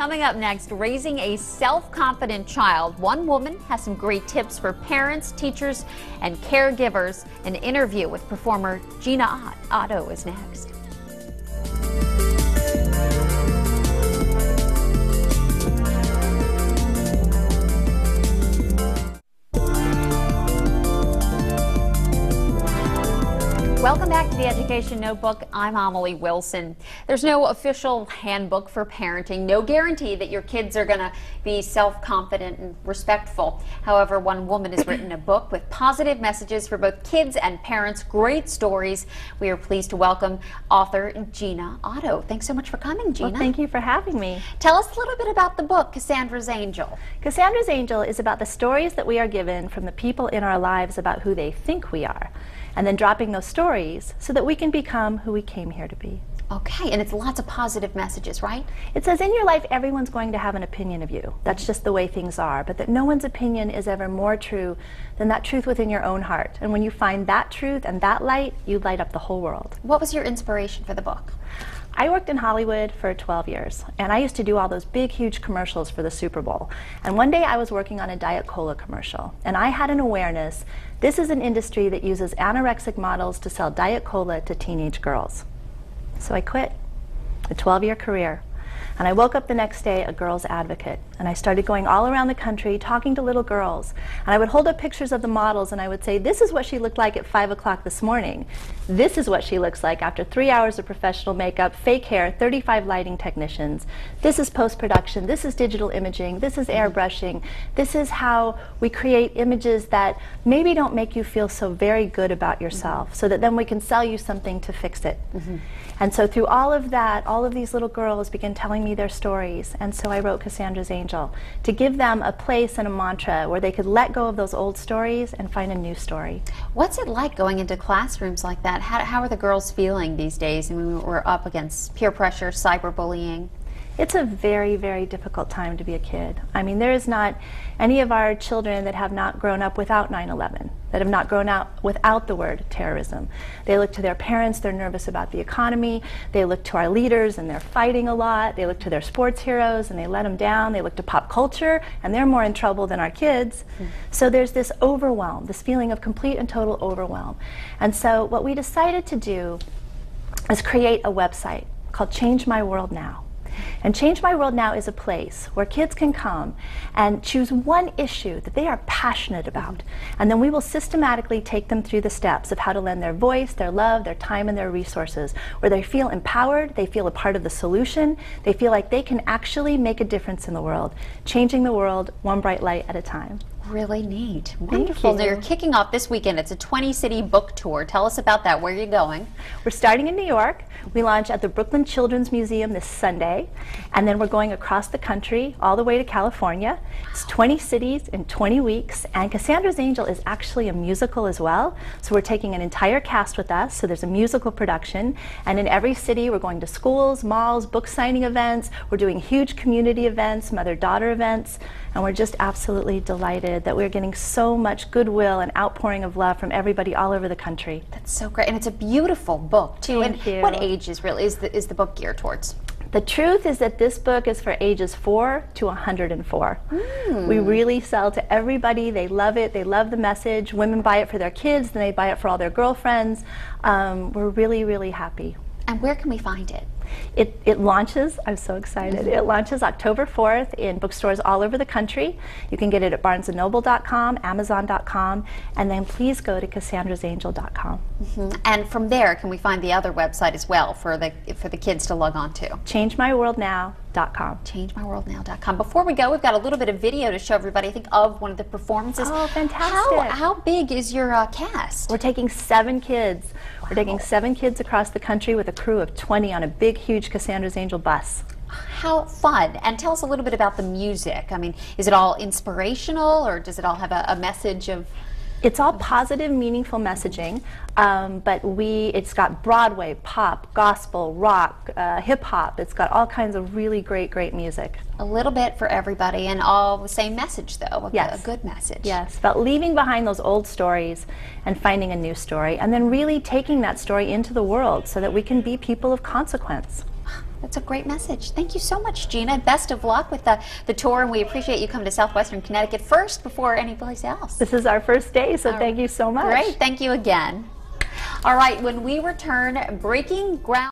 Coming up next, raising a self-confident child. One woman has some great tips for parents, teachers, and caregivers. An interview with performer Gina Otto is next. Welcome back to the Education Notebook. I'm Amelie Wilson. There's no official handbook for parenting, no guarantee that your kids are going to be self-confident and respectful. However, one woman has written a book with positive messages for both kids and parents, great stories. We are pleased to welcome author Gina Otto. Thanks so much for coming, Gina. Well, thank you for having me. Tell us a little bit about the book, Cassandra's Angel. Cassandra's Angel is about the stories that we are given from the people in our lives about who they think we are, and then dropping those stories so that we can become who we came here to be. Okay, and it's lots of positive messages, right? It says in your life everyone's going to have an opinion of you. That's just the way things are, but that no one's opinion is ever more true than that truth within your own heart. And when you find that truth and that light, you light up the whole world. What was your inspiration for the book? I worked in Hollywood for 12 years, and I used to do all those big, huge commercials for the Super Bowl. And one day I was working on a Diet Cola commercial, and I had an awareness, this is an industry that uses anorexic models to sell Diet Cola to teenage girls. So I quit a 12-year career. And I woke up the next day a girl's advocate, and I started going all around the country talking to little girls, and I would hold up pictures of the models and I would say, this is what she looked like at 5 o'clock this morning. This is what she looks like after 3 hours of professional makeup, fake hair, 35 lighting technicians. This is post-production, this is digital imaging, this is airbrushing. This is how we create images that maybe don't make you feel so very good about yourself, so that then we can sell you something to fix it. And so through all of that, all of these little girls began telling me their stories, and so I wrote Cassandra's Angel to give them a place and a mantra where they could let go of those old stories and find a new story. What's it like going into classrooms like that? How are the girls feeling these days? I mean, we're up against peer pressure, cyberbullying. It's a very, very difficult time to be a kid. I mean, there is not any of our children that have not grown up without 9/11, that have not grown up without the word terrorism. They look to their parents, they're nervous about the economy. They look to our leaders and they're fighting a lot. They look to their sports heroes and they let them down. They look to pop culture and they're more in trouble than our kids. So there's this overwhelm, this feeling of complete and total overwhelm. And so what we decided to do is create a website called Change My World Now. And Change My World Now is a place where kids can come and choose one issue that they are passionate about. And then we will systematically take them through the steps of how to lend their voice, their love, their time, and their resources, where they feel empowered, they feel a part of the solution, they feel like they can actually make a difference in the world, changing the world one bright light at a time. Really neat. Wonderful. Now you're kicking off this weekend. It's a 20-city book tour. Tell us about that. Where are you going? We're starting in New York. We launch at the Brooklyn Children's Museum this Sunday, and then we're going across the country all the way to California. It's 20 cities in 20 weeks, and Cassandra's Angel is actually a musical as well. So we're taking an entire cast with us, so there's a musical production, and in every city we're going to schools, malls, book signing events. We're doing huge community events, mother-daughter events, and we're just absolutely delighted that we're getting so much goodwill and outpouring of love from everybody all over the country. That's so great, and it's a beautiful book too. Thank you. What age is the book geared towards? The truth is that this book is for ages 4 to 104. We really sell to everybody. They love it. They love the message. Women buy it for their kids, then they buy it for all their girlfriends. We're really, really happy. And where can we find it? It launches, I'm so excited, it launches October 4th in bookstores all over the country. You can get it at barnesandnoble.com, amazon.com, and then please go to cassandrasangel.com. And from there, can we find the other website as well for the kids to log on to? ChangeMyWorldNow.com. ChangeMyWorldNow.com. Before we go, we've got a little bit of video to show everybody, I think, of one of the performances. Oh, fantastic. How big is your cast? We're taking 7 kids. Wow. We're taking 7 kids across the country with a crew of 20 on a big, huge Cassandra's Angel bus. How fun. And tell us a little bit about the music. I mean, is it all inspirational, or does it all have a message of... It's all positive, meaningful messaging, but it's got Broadway, pop, gospel, rock, hip-hop. It's got all kinds of really great music. A little bit for everybody, and all the same message, though. Yes. A good message. Yes, about leaving behind those old stories and finding a new story, and then really taking that story into the world so that we can be people of consequence. That's a great message. Thank you so much, Gina. Best of luck with the tour, and we appreciate you coming to Southwestern Connecticut first before anyplace else. This is our first day, so thank you so much. Great. Thank you again. All right, when we return, breaking ground.